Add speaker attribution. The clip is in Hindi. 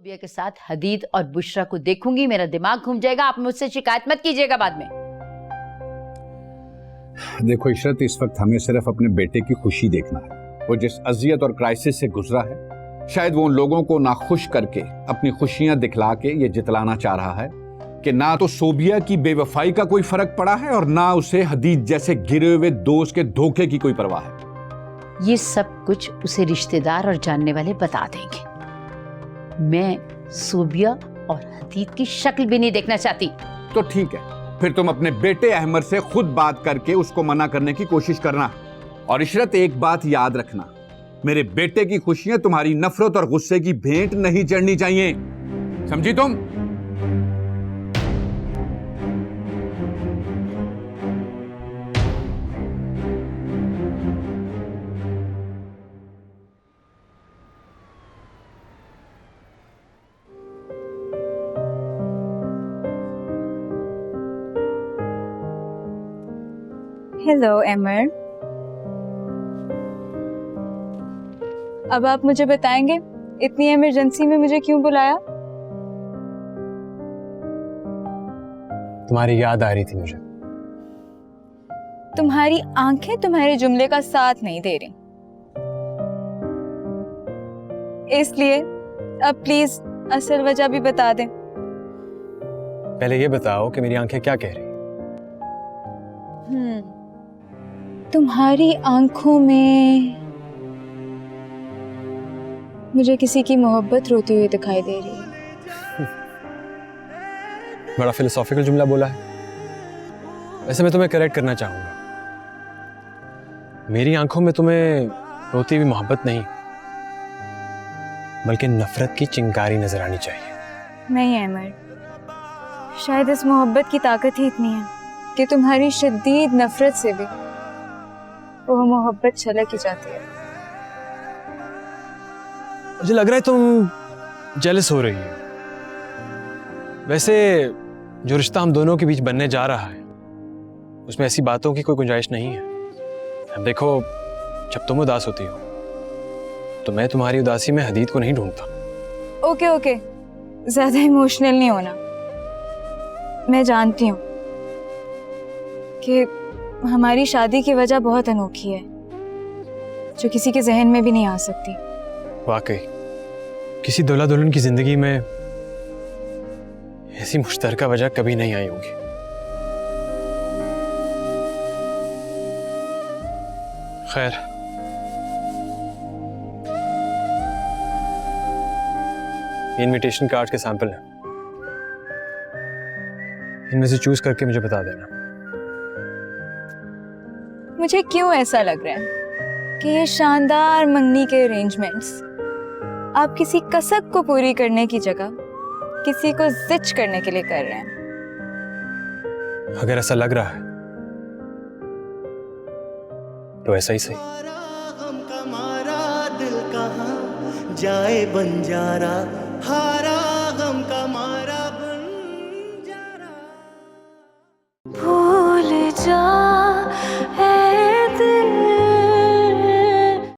Speaker 1: सोबिया के साथ हदीद और बुशरा को देखूंगी, मेरा दिमाग घूम जाएगा। आप मुझसे शिकायत मत कीजिएगा बाद में।
Speaker 2: देखो इशरत, इस वक्त हमें सिर्फ अपने बेटे की खुशी देखना है। वो जिस अजियत और क्राइसिस से गुजरा है, शायद वो उन लोगों को नाखुश करके अपनी खुशियां दिखला के ये जितलाना चाह रहा है कि ना तो सोबिया की बेवफाई का कोई फर्क पड़ा है और ना उसे हदीद जैसे गिरे हुए दोस्त के धोखे की कोई परवाह है।
Speaker 1: ये सब कुछ उसे रिश्तेदार और जानने वाले बता देंगे। मैं सोबिया और हदीद की शक्ल भी नहीं देखना चाहती।
Speaker 2: तो ठीक है, फिर तुम अपने बेटे अहमद से खुद बात करके उसको मना करने की कोशिश करना। और इशरत, एक बात याद रखना, मेरे बेटे की खुशियां तुम्हारी नफरत और गुस्से की भेंट नहीं चढ़नी चाहिए, समझी तुम?
Speaker 3: हेलो एमर, अब आप मुझे बताएंगे इतनी इमरजेंसी में मुझे क्यों बुलाया?
Speaker 4: तुम्हारी याद आ रही थी मुझे।
Speaker 3: तुम्हारी आंखें तुम्हारे जुमले का साथ नहीं दे रही, इसलिए अब प्लीज असल वजह भी बता दें।
Speaker 4: पहले ये बताओ कि मेरी आंखें क्या कह रही?
Speaker 3: तुम्हारी आंखों में मुझे किसी की मोहब्बत रोती हुई दिखाई दे रही है।
Speaker 4: बड़ा फिलोसॉफिकल जुमला बोला है। वैसे मैं तुम्हें करेक्ट करना चाहूंगा, मेरी आंखों में तुम्हें रोती हुई मोहब्बत नहीं बल्कि नफरत की चिंगारी नजर आनी चाहिए।
Speaker 3: नहीं अमर, शायद इस मोहब्बत की ताकत ही इतनी है कि तुम्हारी शदीद नफरत से भी वो मोहब्बत छलक ही जाती है।
Speaker 4: मुझे लग रहा है तुम जेलस हो रही हो। वैसे जो रिश्ता हम दोनों के बीच बनने जा रहा है उसमें ऐसी बातों की कोई गुंजाइश नहीं है। अब देखो, जब तुम उदास होती हो तो मैं तुम्हारी उदासी में हदीद को नहीं ढूंढता।
Speaker 3: ओके ओके, ज्यादा इमोशनल नहीं होना। मैं जानती हूँ कि हमारी शादी की वजह बहुत अनोखी है जो किसी के जहन में भी नहीं आ सकती।
Speaker 4: वाकई किसी दूल्हा दुल्हन की जिंदगी में ऐसी मुश्तरका वजह कभी नहीं आई होगी। खैर, इनविटेशन कार्ड के सैंपल हैं, इनमें से चूज करके मुझे बता देना।
Speaker 3: मुझे क्यों ऐसा लग रहा है कि ये शानदार मंगनी के अरेंजमेंट्स आप किसी कसक को पूरी करने की जगह किसी को जिच करने के लिए कर रहे हैं।
Speaker 4: अगर ऐसा लग रहा है तो ऐसा ही सही।
Speaker 5: हम कमारा दिल कहाँ जाए बंजारा हारा।